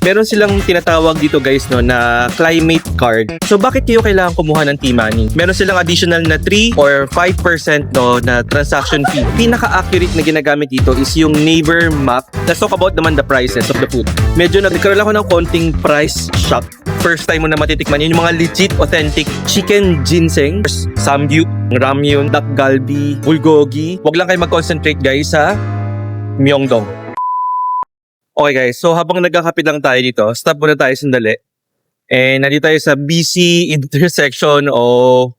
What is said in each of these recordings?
meron silang tinatawag dito guys no na climate card. So bakit kayo kailangan kumuha ng T-Money? Meron silang additional na 3 or 5% no na transaction fee. Pinaka-accurate na ginagamit dito is yung neighbor map. Let's talk about naman the prices of the food. Medyo nagkaroon ako ng konting price shock. First time mo na matitikman yun, yung mga legit, authentic chicken ginseng, samgyup, ramyun, dak galbi, bulgogi. Huwag lang kayo mag-concentrate guys sa myeongdong. Okay guys, so habang nagkakapit lang tayo dito, stop muna tayo sandali. And nandito tayo sa BC intersection of,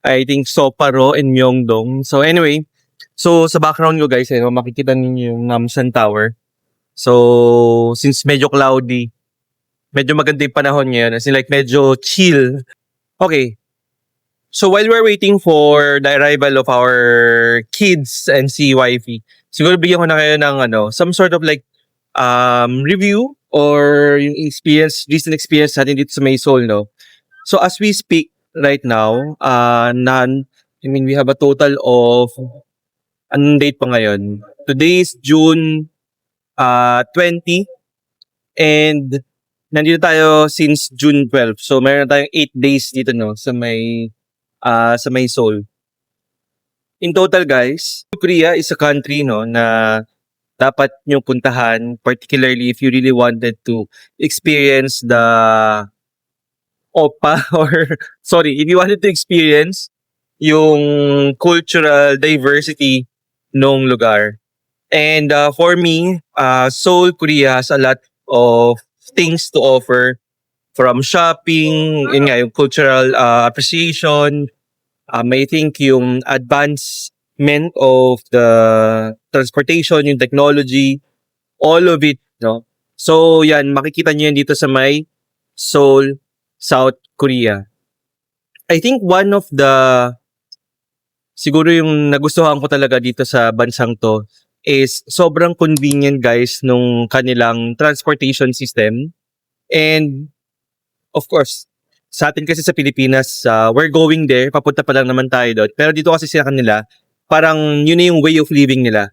I think, Soparo and Myeongdong. So anyway, so sa background ko guys, makikita ninyo yung Namsan Tower. So since medyo cloudy, medyo maganda yung panahon ngayon, as in like medyo chill. Okay, so while we're waiting for the arrival of our kids and si wifey, siguro bigyan ko na kayo ng some sort of like review or yung recent experience natin dito sa May Seoul, no? So as we speak right now, we have a total of, anong date pa ngayon? Today is June 20 and nandito tayo since June 12. So mayroon tayong 8 days dito no sa May Seoul. In total guys, Korea is a country no na dapat nyo puntahan, particularly if you really wanted to experience the OPA or sorry, if you wanted to experience yung cultural diversity nung lugar. And for me, Seoul, Korea has a lot of things to offer, from shopping, yun nga, yung cultural appreciation, I think yung advancement of the transportation, yung technology, all of it, no? So yan, makikita niyo yan dito sa may Seoul, South Korea. I think one of the, siguro yung nagustuhan ko talaga dito sa bansang to, is sobrang convenient guys nung kanilang transportation system. And of course, sa atin kasi sa Pilipinas, we're going there, papunta pa lang naman tayo doon. Pero dito kasi sa kanila, parang yun na yung way of living nila.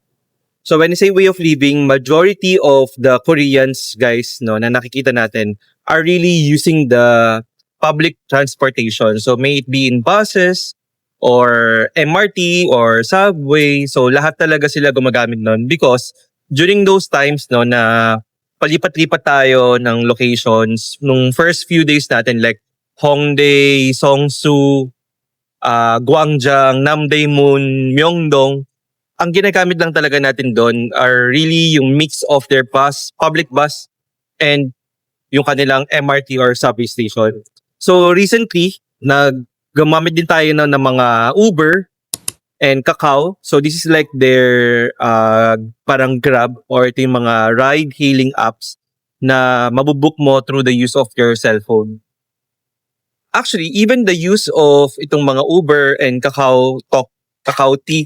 So when I say way of living, majority of the Koreans guys no na nakikita natin are really using the public transportation. So may it be in buses, or MRT or subway. So lahat talaga sila gumagamit nun because during those times no na palipat-lipat tayo ng locations nung first few days natin like Hongdae, Seongsu, Gwangjang, Namdaemun, Myeongdong, ang ginagamit lang talaga natin doon are really yung mix of their bus, public bus, and yung kanilang MRT or subway station. So recently, gumamit din tayo ng mga Uber and Kakao. So this is like their parang Grab or ito yung mga ride-hailing apps na mabubook mo through the use of your cellphone. Actually, even the use of itong mga Uber and Kakao Talk, Kakao T,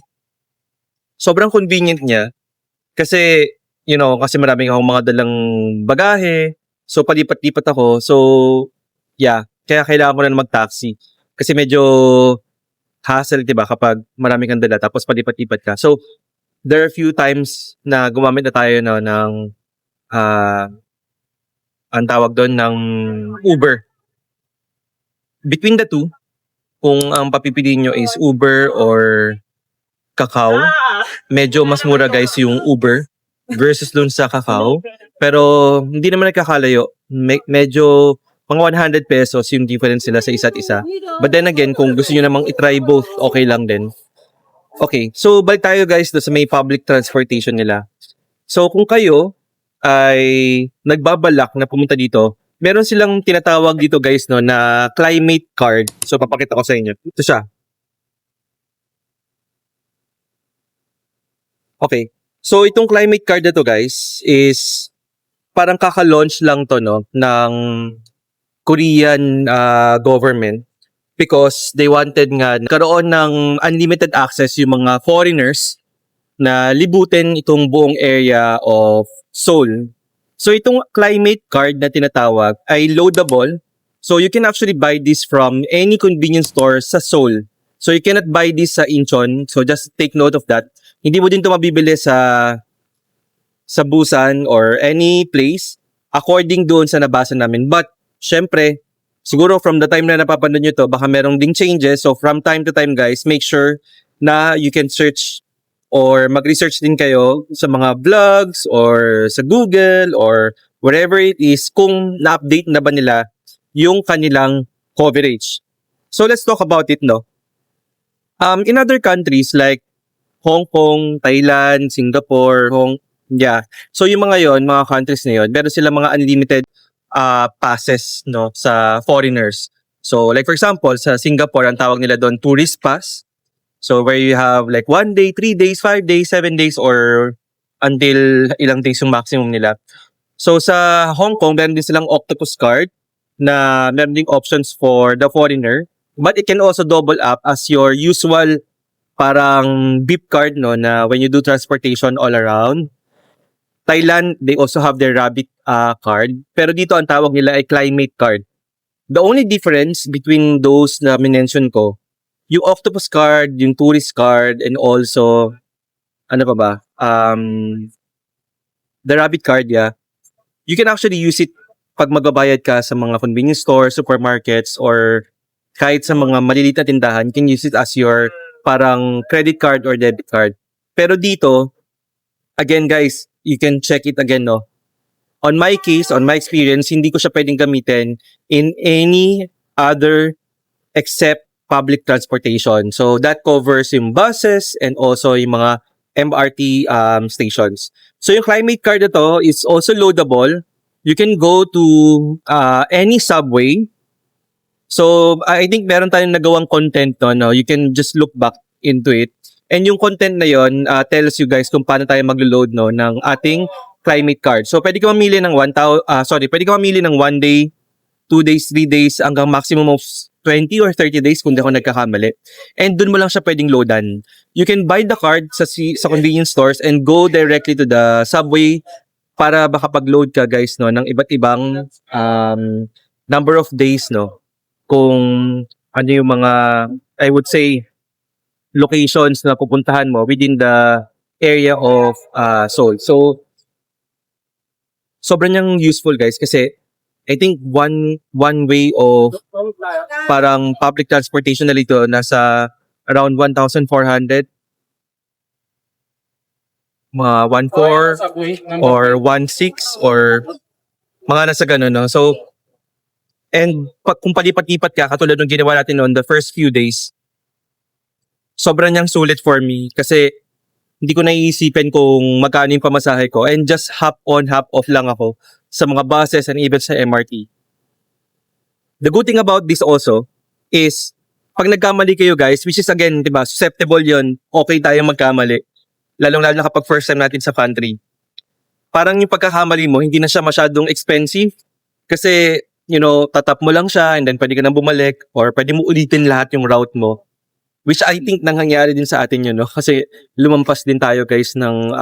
sobrang convenient niya kasi, kasi maraming akong mga dalang bagahe. So palipat-lipat ako. So yeah, kaya kailangan ko na mag-taxi. Kasi medyo hassle, diba, kapag marami kang dala tapos palipat-lipat ka. So, there are few times na gumamit na tayo ng ang tawag doon ng Uber. Between the two, kung ang papipiliin nyo is Uber or Kakao, medyo mas mura guys yung Uber versus doon sa Kakao. Pero hindi naman nagkakalayo. Medyo mga 100 pesos yung difference sila sa isa't isa. But then again, kung gusto nyo namang itry both, okay lang din. Okay, so balik tayo guys sa may public transportation nila. So kung kayo ay nagbabalak na pumunta dito, meron silang tinatawag dito guys no na climate card. So papakita ko sa inyo. Ito siya. Okay, so itong climate card na to guys is parang kaka-launch lang to no ng Korean government because they wanted nga karoon ng unlimited access yung mga foreigners na libutin itong buong area of Seoul. So itong climate card na tinatawag ay loadable. So you can actually buy this from any convenience store sa Seoul. So you cannot buy this sa Incheon. So just take note of that. Hindi mo din ito mabibili sa Busan or any place. according doon sa nabasa namin. But, syempre, siguro from the time na napapanood nyo to, baka merong ding changes. So, from time to time, guys, make sure na you can search or mag-research din kayo sa mga vlogs or sa Google or wherever it is kung na-update na ba nila yung kanilang coverage. So, let's talk about it, no? In other countries like Hong Kong, Thailand, Singapore, So yung mga yon, mga countries na yon, meron sila mga unlimited passes no sa foreigners. So like for example, sa Singapore ang tawag nila doon tourist pass. So where you have like 1 day, 3 days, 5 days, 7 days or until ilang days yung maximum nila. So sa Hong Kong, meron din silang octopus card na meron ding options for the foreigner. But it can also double up as your usual parang beep card no na when you do transportation all around. Thailand, they also have their rabbit card. Pero dito ang tawag nila ay climate card. The only difference between those na minention ko, yung octopus card, yung tourist card, and also, ano pa ba? The rabbit card, yeah. You can actually use it pag magbabayad ka sa mga convenience stores, supermarkets, or kahit sa mga maliliit na tindahan, you can use it as your parang credit card or debit card. Pero dito, again guys, you can check it again, no? On my case, on my experience, hindi ko siya pwedeng gamitin in any other except public transportation. So that covers yung buses and also yung mga MRT stations. So yung climate card na to is also loadable. You can go to any subway. So I think meron tayong nagawang content no. You can just look back into it. And yung content na yon tells you guys kung paano tayo maglo-load no ng ating climate card. So pwede ka mamili ng pwede ka mamili ng 1 day, 2 days, 3 days hanggang maximum of 20 or 30 days kung di ako nagkakamali. And dun mo lang siya pwedeng loadan. You can buy the card sa convenience stores and go directly to the subway para makapag-load ka guys no ng iba't ibang number of days no kung ano yung mga I would say locations na pupuntahan mo within the area of Seoul. So sobrang niyang useful guys kasi I think one way of parang public transportation na dito nasa around 1,400 mga 1,400 or 1,600 or mga nasa ganun no. So and kung palipat-lipat ka katulad ng ginawa natin on the first few days, sobrang niyang sulit for me kasi hindi ko naiisipin kung magkano yung pamasahe ko and just hop on, hop off lang ako sa mga buses and even sa MRT. The good thing about this also is pag nagkamali kayo guys, which is again, diba, susceptible yon, okay tayo magkamali. Lalong-lalo na kapag first time natin sa country. Parang yung pagkakamali mo, hindi na siya masyadong expensive kasi, you know, tatap mo lang siya and then pwede ka nang bumalik or pwede mo ulitin lahat yung route mo. Which I think nangyayari din sa atin yun, no? Kasi lumampas din tayo guys ng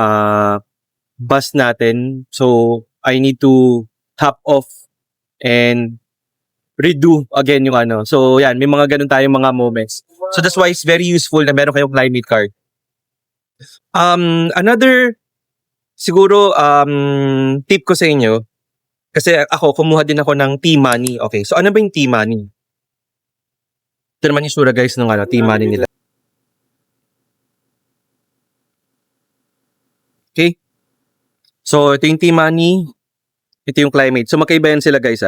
bus natin. So, I need to top off and redo again yung ano. So, yan. May mga ganun tayong mga moments. So, that's why it's very useful na meron kayong climate card. Another, siguro, tip ko sa inyo, kasi ako, kumuha din ako ng T-Money. Okay, so ano ba yung T-Money? Ito naman yung sura guys ng T-Money nila. Okay. So, ito yung T-Money. Ito yung climate. So, magkaiba yan sila guys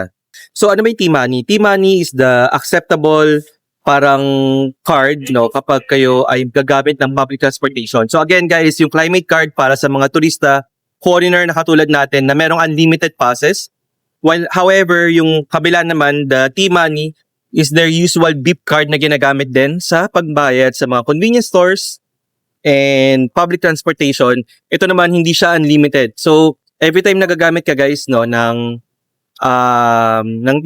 So, ano ba yung T-Money? T-Money is the acceptable parang card no kapag kayo ay gagamit ng public transportation. So, again guys, yung climate card para sa mga turista, foreigner na katulad natin na merong unlimited passes. While, however, yung kabila naman, the T-Money is their usual beep card na ginagamit din sa pagbayad sa mga convenience stores and public transportation. Ito naman hindi siya unlimited. So every time nagagamit ka guys no ng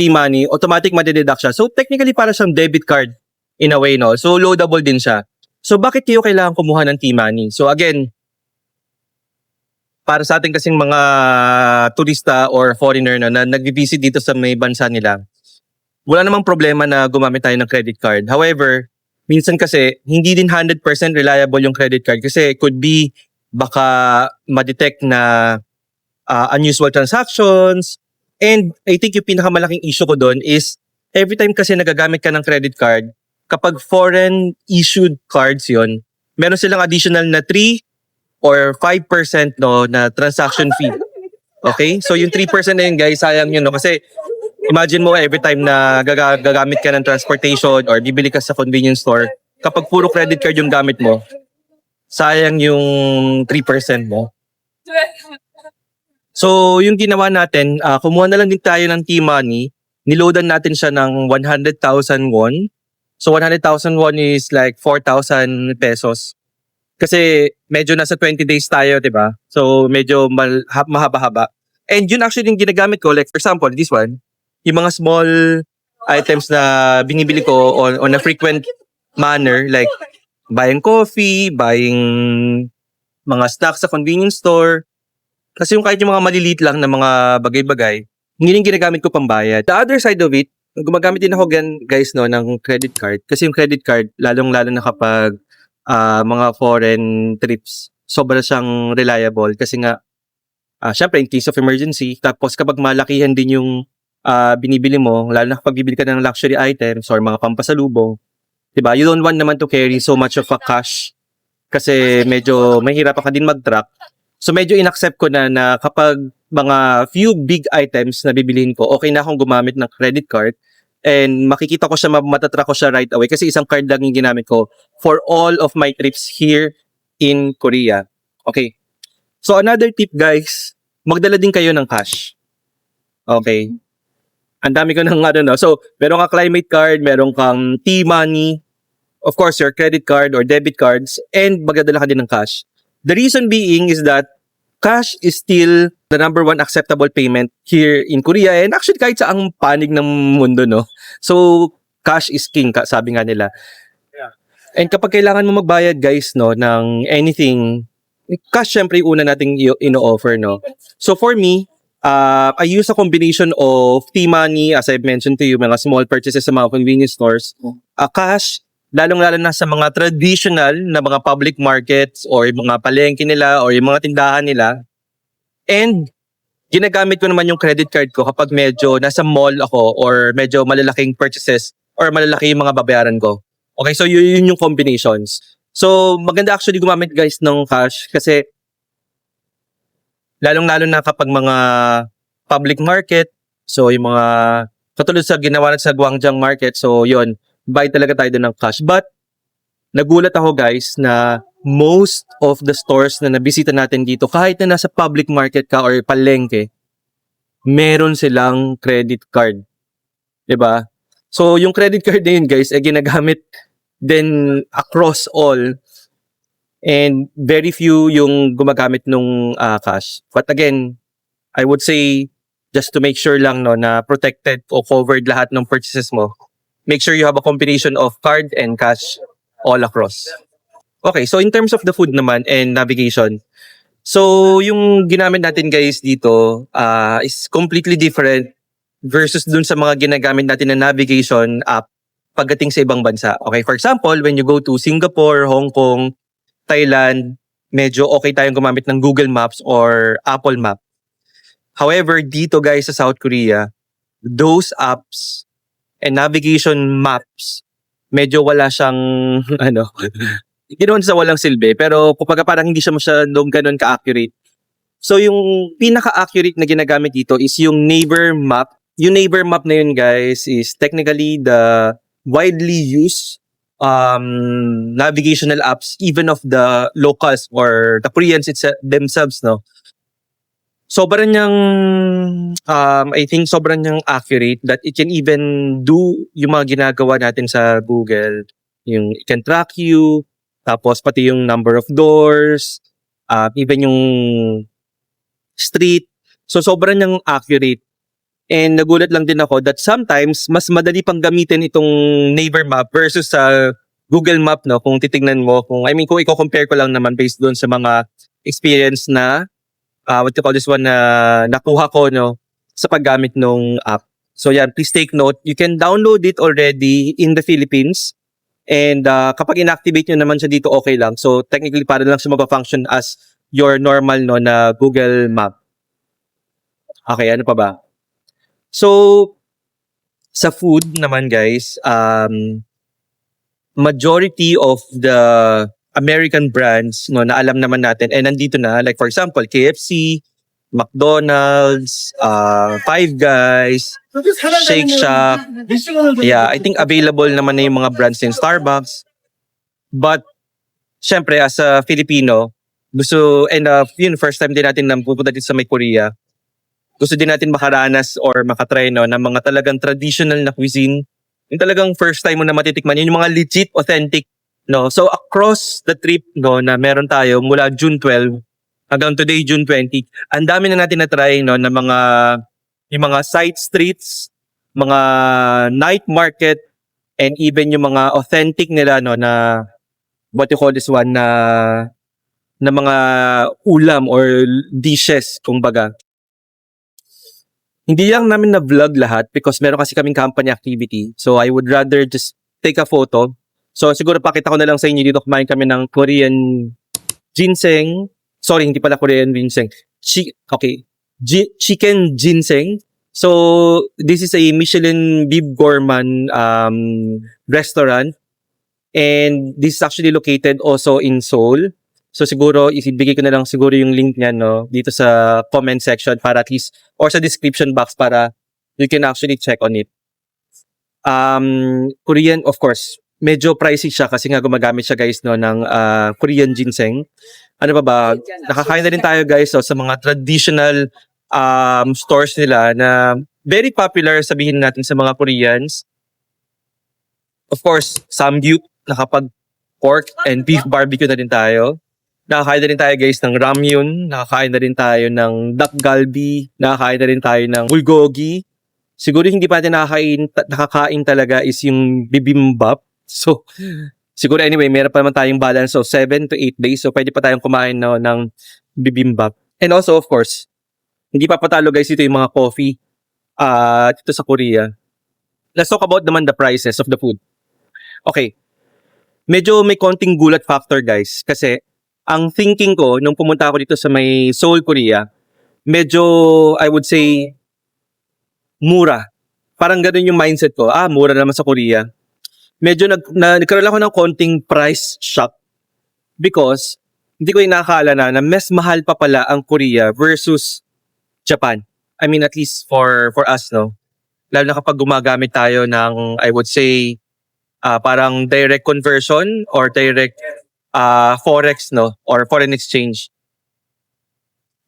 T-Money, automatic made-deduct siya. So technically para siyang debit card in a way no. So loadable din siya. So bakit kayo kailangan kumuha ng T-Money? So again, para sa ating kasing mga turista or foreigner na nag-visit dito sa may bansa nila, wala namang problema na gumamit tayo ng credit card. However, minsan kasi hindi din 100% reliable yung credit card kasi could be baka ma-detect na unusual transactions And I think yung pinakamalaking issue ko doon is every time kasi nagagamit ka ng credit card, kapag foreign issued cards yon, meron silang additional na 3 or 5% no na transaction fee. Okay? So yung 3% na yun guys, sayang yun no kasi imagine mo every time na gagamit ka ng transportation or bibili ka sa convenience store, kapag puro credit card yung gamit mo, sayang yung 3% mo. So, yung ginawa natin, kumuha na lang din tayo ng T-Money. Niloadan natin siya ng 100,000 won. So, 100,000 won is like 4,000 pesos. Kasi medyo nasa 20 days tayo, di ba? So, medyo mahaba-haba. And yun actually yung ginagamit ko. Like, for example, this one, yung mga small items na binibili ko on a frequent manner, like buying coffee, buying mga snacks sa convenience store. Kasi yung kahit yung mga maliliit lang na mga bagay-bagay, hindi yung ginagamit ko pambayad. The other side of it, gumagamit din ako guys no ng credit card. Kasi yung credit card, lalong-lalo na kapag mga foreign trips, sobra siyang reliable. Kasi nga, syempre in case of emergency, tapos kapag malakihan din yung binibili mo, lalo na kapag bibili ka ng luxury items or mga pampasalubong, diba? You don't want naman to carry so much of a cash kasi medyo mahirap ka din mag-track. So medyo inaccept ko na kapag mga few big items na bibilihin ko, okay na akong gumamit ng credit card and makikita ko siya, matatrack ko siya right away kasi isang card lang yung ginamit ko for all of my trips here in Korea. Okay. So another tip guys, magdala din kayo ng cash. Okay. Ang dami ko ng no. So meron kang climate card, meron kang T-Money, of course your credit card or debit cards, and magdadala ka din ng cash. The reason being is that cash is still the number one acceptable payment here in Korea and actually kahit sa ang panig ng mundo, no? So, cash is king, sabi nga nila. Yeah. And kapag kailangan mo magbayad, guys, no, ng anything, cash syempre una nating ino-offer, no? So, for me, I use a combination of T-Money, as I've mentioned to you, mga small purchases sa mga convenience stores, cash, lalong-lalo na sa mga traditional na mga public markets or yung mga palengke nila or yung mga tindahan nila. And ginagamit ko naman yung credit card ko kapag medyo nasa mall ako or medyo malalaking purchases or malalaki yung mga babayaran ko. Okay, so yun yung combinations. So maganda actually gumamit guys ng cash kasi lalong-lalo na kapag mga public market, so yung mga katulad sa ginawa natin sa Gwangjang Market, so yun, buy talaga tayo doon ng cash. But, nagulat ako guys na most of the stores na nabisita natin dito, kahit na nasa public market ka or palengke, meron silang credit card. Diba? So, yung credit card na yun guys, ay ginagamit din across all. And very few yung gumagamit nung cash. But again, I would say, just to make sure lang no, na protected o covered lahat ng purchases mo, make sure you have a combination of card and cash all across. Okay, so in terms of the food naman and navigation, so yung ginamit natin guys dito is completely different versus dun sa mga ginagamit natin na navigation app pagdating sa ibang bansa. Okay, for example, when you go to Singapore, Hong Kong, Thailand, medyo okay tayong gumamit ng Google Maps or Apple Map. However, dito guys sa South Korea, those apps and navigation maps, medyo wala siyang, ginoon sa walang silbi. Pero kumbaga parang hindi siya masyadong ganun ka-accurate. So yung pinaka-accurate na ginagamit dito is yung Naver Map. Yung Naver Map na yun guys is technically the widely used navigational apps even of the locals or the Koreans themselves, no? Sobrang niyang, I think sobrang niyang accurate that it can even do yung mga ginagawa natin sa Google. Yung it can track you, tapos pati yung number of doors, even yung street. So sobrang niyang accurate. And nagulat lang din ako that sometimes mas madali pang gamitin itong Naver Map versus sa Google Map, no? Kung titingnan mo, kung i-compare ko lang naman based doon sa mga experience na what you call this one na nakuha ko no sa paggamit ng app. So yan, please take note. You can download it already in the Philippines. And kapag inactivate nyo naman siya dito, okay lang. So technically, para lang siya mag-function as your normal no na Google Map. Okay, ano pa ba? So, sa food naman guys, majority of the American brands no na alam naman natin nandito na, like for example KFC, McDonald's, Five Guys, Shake Shack. Yeah, I think available naman na yung mga brands in Starbucks. But syempre as a Filipino, gusto yun first time din natin na pupunta dito sa may Korea. Gusto din natin makaranas or makatry no ng mga talagang traditional na cuisine. Yung talagang first time mo na matitikman yun, yung mga legit authentic no. So across the trip no na meron tayo mula June 12 hanggang today June 20, ang dami na natin na try no na yung mga side streets, mga night market, and even yung mga authentic nila no na what you call this one na mga ulam or dishes kumbaga. Hindi lang namin na vlog lahat because meron kasi kaming company activity. So I would rather just take a photo. So siguro pakita ko na lang sa inyo dito, kumain kami ng Korean ginseng. Sorry, hindi pala Korean ginseng. Chicken ginseng. So this is a Michelin Bib Gourmand restaurant. And this is actually located also in Seoul. So siguro ibigay ko na lang siguro yung link niya no dito sa comment section para at least or sa description box para you can actually check on it. Korean of course, medyo pricey siya kasi nga gumagamit siya guys no ng Korean ginseng. Ano pa ba? Nakakain na rin tayo guys so, sa mga traditional stores nila na very popular sabihin natin sa mga Koreans. Of course, samgyup, nakapag pork and beef barbecue na rin tayo. Nakakain na rin tayo guys ng ramyun, nakakain na rin tayo ng dak galbi, nakakain na rin tayo ng bulgogi. Siguro hindi pa natin nakakain talaga is yung bibimbap. So, siguro anyway, meron pa naman tayong balance of 7 to 8 days. So, pwede pa tayong kumain no, ng bibimbap. And also, of course, hindi pa patalo guys dito yung mga coffee dito sa Korea. Let's talk about naman the prices of the food. Okay. Medyo may konting gulat factor guys kasi ang thinking ko nung pumunta ako dito sa may Seoul, Korea, medyo I would say mura. Parang ganun yung mindset ko. Mura naman sa Korea. Medyo nagkaroon ako ng konting price shock because hindi ko inakala na mas mahal pa pala ang Korea versus Japan. I mean at least for us no. Lalo na kapag gumagamit tayo ng I would say parang direct conversion or direct forex no or foreign exchange.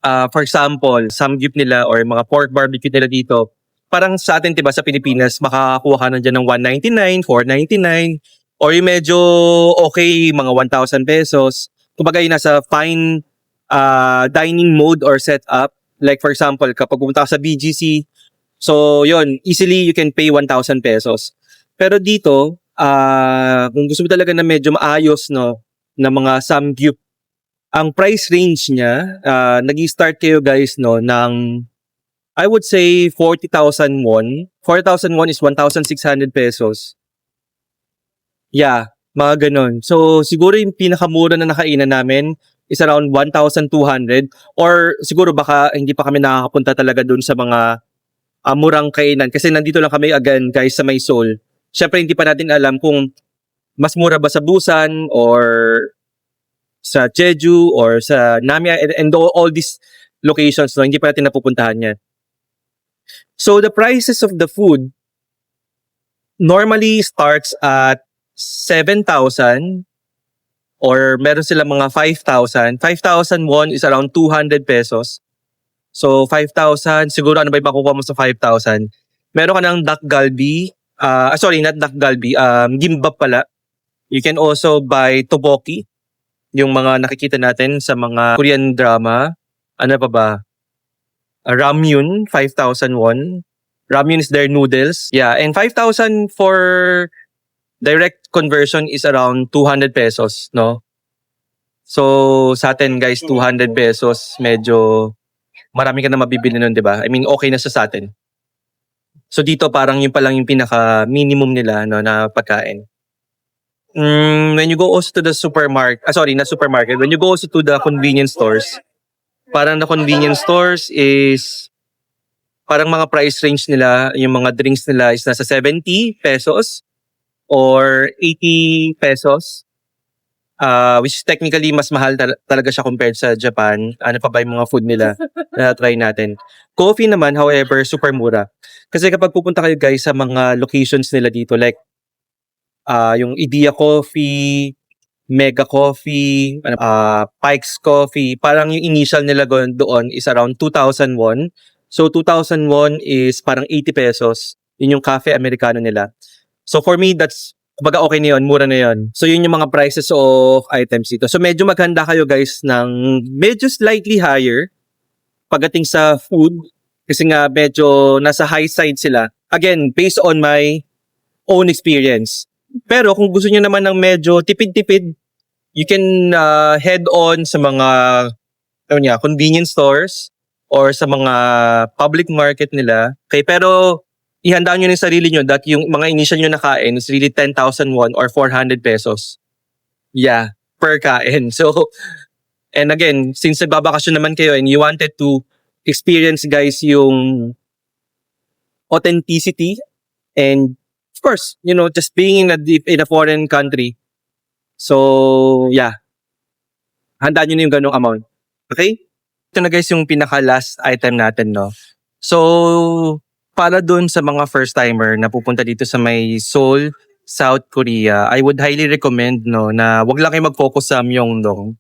For example, samgyup nila or mga pork barbecue nila dito, parang sa atin 'di ba sa Pilipinas makakakuha ka na diyan ng 199, 499 or yung medyo okay mga 1,000 pesos. Kumbaga yung nasa fine dining mode or setup. Like for example, kapag pumunta ka sa BGC, so yon easily you can pay 1,000 pesos. Pero dito, kung gusto mo talaga na medyo maayos no na mga samgyup, ang price range niya, nag-start kayo guys no ng I would say 40,000 won. 40,000 won is 1,600 pesos. Yeah, mga ganun. So siguro yung pinakamura na nakainan namin is around 1,200 or siguro baka hindi pa kami nakakapunta talaga dun sa mga murang kainan kasi nandito lang kami again guys sa may Seoul. Syempre hindi pa natin alam kung mas mura ba sa Busan or sa Jeju or sa Namia and all these locations no, hindi pa natin napupuntahan yan. So the prices of the food normally starts at 7,000 or meron sila mga 5,000. 5,000 won is around 200 pesos. So 5,000, siguro ano ba yung makukuha mo sa 5,000? Meron ka ng dak galbi, sorry, not dak galbi, gimbap pala. You can also buy tteokbokki, yung mga nakikita natin sa mga Korean drama. Ano pa ba? Ramyun, 5,000 won. Ramyun is their noodles. Yeah, and 5,000 for direct conversion is around 200 pesos, no? So, sa atin guys, 200 pesos, medyo marami ka na mabibili nun, di ba? I mean, okay na sa atin. So, dito parang yun pa lang yung pinaka-minimum nila no, na pagkain. When you go also to the supermarket, not supermarket, when you go also to the convenience stores, parang the convenience stores is parang mga price range nila, yung mga drinks nila is nasa 70 pesos or 80 pesos. Which is technically mas mahal talaga siya compared sa Japan. Ano pa ba yung mga food nila na try natin. Coffee naman, however, super mura. Kasi kapag pupunta kayo guys sa mga locations nila dito, like yung Idea Coffee, Mega Coffee, Pikes Coffee, parang yung initial nila doon is around 2,000 won. So 2,000 won is parang 80 pesos. Yun yung cafe americano nila. So for me, that's kumbaga okay na yun, mura na yun. So yun yung mga prices of items dito. So medyo maghanda kayo guys ng medyo slightly higher pagdating sa food. Kasi nga medyo nasa high side sila. Again, based on my own experience. Pero kung gusto niyo naman ng medyo tipid-tipid, you can head on sa mga convenience stores or sa mga public market nila. Okay, pero ihandaan nyo ng sarili nyo that yung mga initial nyo na kain is really 10,000 won or 400 pesos. Yeah, per kain. So, and again, since nagbabakasyon naman kayo and you wanted to experience guys yung authenticity and of course, just being in a foreign country. So, yeah. Handaan nyo na yung ganong amount. Okay? Ito na guys yung pinaka-last item natin, no? So, para dun sa mga first-timer na pupunta dito sa may Seoul, South Korea, I would highly recommend na wag lang kayo mag-focus sa Myeongdong.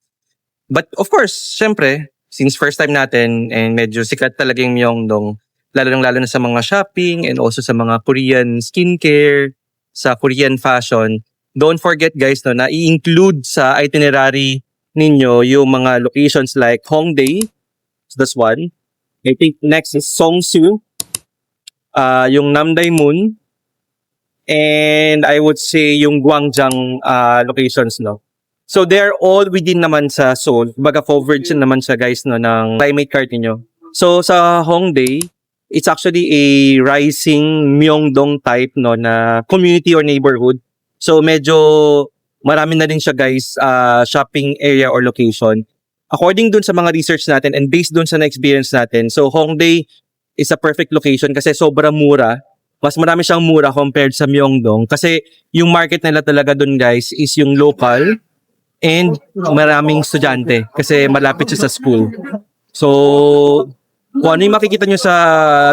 But of course, syempre, since first time natin and medyo sikat talaga yung Myeongdong, lalo na sa mga shopping and also sa mga Korean skincare, sa Korean fashion, don't forget guys na i-include sa itinerary ninyo yung mga locations like Hongdae, so that's one. I think next is Songsu, yung Namdaemun, and I would say yung Gwangjang locations, no. So they're all within naman sa Seoul. Kumbaga covered naman siya guys ng climate chart niyo. So sa Hongdae, it's actually a rising Myeongdong type na community or neighborhood. So medyo marami na din siya guys shopping area or location. According dun sa mga research natin and based dun sa na-experience natin, so Hongdae is a perfect location kasi sobrang mura. Mas marami siyang mura compared sa Myeongdong kasi yung market nila talaga dun guys is yung local and maraming estudyante kasi malapit siya sa school. So, kung ano yung makikita nyo sa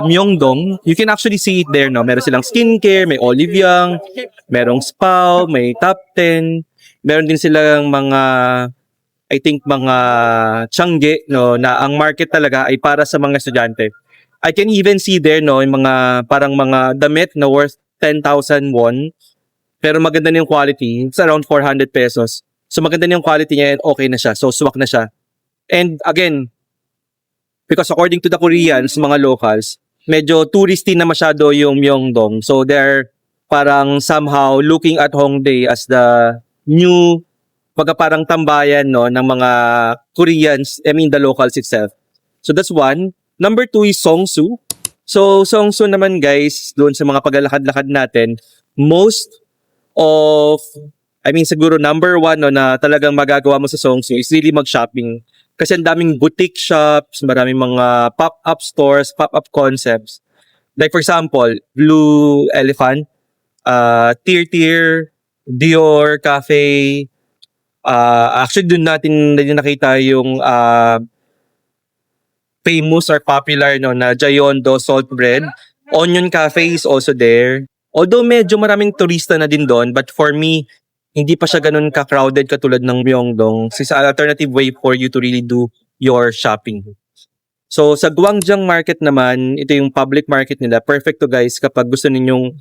Myeongdong, you can actually see it there, no? Meron silang skincare, may Olive Young, merong Spao, may Top 10, meron din silang mga I think mga Changge, no, na ang market talaga ay para sa mga estudyante. I can even see there, no, yung mga parang mga damit na worth 10,000 won. Pero maganda na yung quality. It's around 400 pesos. So maganda na yung quality niya and okay na siya. So swak na siya. And again, because according to the Koreans, mga locals, medyo touristy na masyado yung Myeongdong. So they're parang somehow looking at Hongdae as the new parang tambayan ng mga Koreans, the locals itself. So that's one. Number 2 is Songsu. So Songsu naman guys, doon sa mga paglalakad-lakad natin, most of, siguro number 1 na talagang magagawa mo sa Songsu is really mag-shopping. Kasi ang daming boutique shops, maraming mga pop-up stores, pop-up concepts. Like for example, Blue Elephant, Tier, Dior Cafe. Actually, doon natin nakita yung famous or popular na Jayondo Salt Bread. Onion Cafe is also there. Although medyo maraming turista na din doon, but for me, hindi pa siya ganun ka-crowded katulad ng Myeongdong. It's an alternative way for you to really do your shopping. So sa Gwangjang Market naman, ito yung public market nila. Perfect to guys kapag gusto ninyong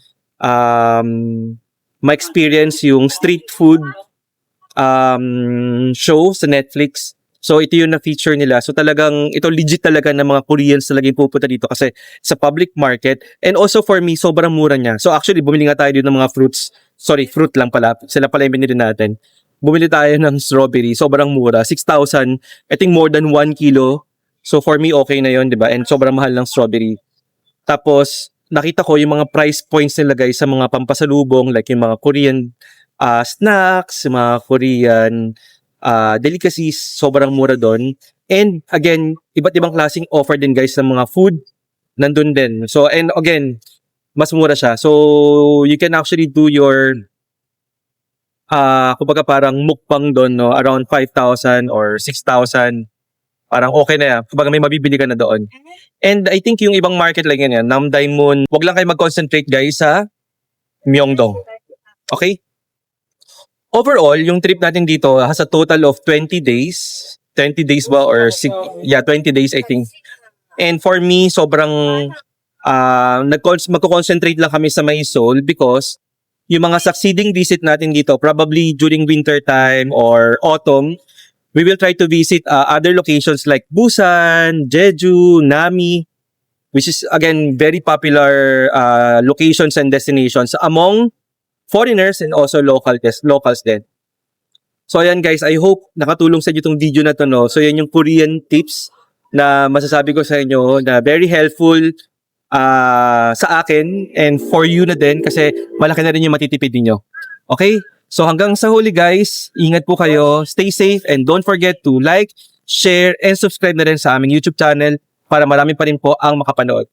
ma-experience yung street food show sa Netflix. So ito yung na-feature nila. So talagang ito legit talaga na mga Koreans talaga yung pupunta dito kasi sa public market. And also for me, sobrang mura niya. So actually, bumili nga tayo dito ng mga fruits. Sorry, fruit lang pala. Sila pala yung binili natin. Bumili tayo ng strawberry. Sobrang mura. 6,000. I think more than 1 kilo. So for me, okay na yon, di ba? And sobrang mahal ng strawberry. Tapos, nakita ko yung mga price points nila guys sa mga pampasalubong like yung mga Korean snacks, mga Korean delicacies, sobrang mura doon. And again, iba't ibang klaseng offer din guys sa mga food nandun din. So, and again, mas mura siya. So, you can actually do your kumbaga parang mukbang doon, no? Around 5,000 or 6,000. Parang okay na yan. Kumbaga may mabibili ka na doon. And I think yung ibang market like yan, Namdai Moon, wag lang kayo mag-concentrate guys sa Myeongdong. Okay? Overall, yung trip natin dito has a total of 20 days. 20 days ba? Or 20 days I think. And for me, sobrang magko-concentrate lang kami sa may Seoul because yung mga succeeding visit natin dito, probably during winter time or autumn, we will try to visit other locations like Busan, Jeju, Nami, which is again very popular locations and destinations among foreigners and also locals din. So ayan guys, I hope nakatulong sa inyo itong video na to, no? So yan yung Korean tips na masasabi ko sa inyo na very helpful sa akin and for you na din kasi malaki na rin yung matitipid ninyo. Okay? So hanggang sa huli guys, ingat po kayo, stay safe and don't forget to like, share, and subscribe na rin sa aming YouTube channel para marami pa rin po ang makapanood.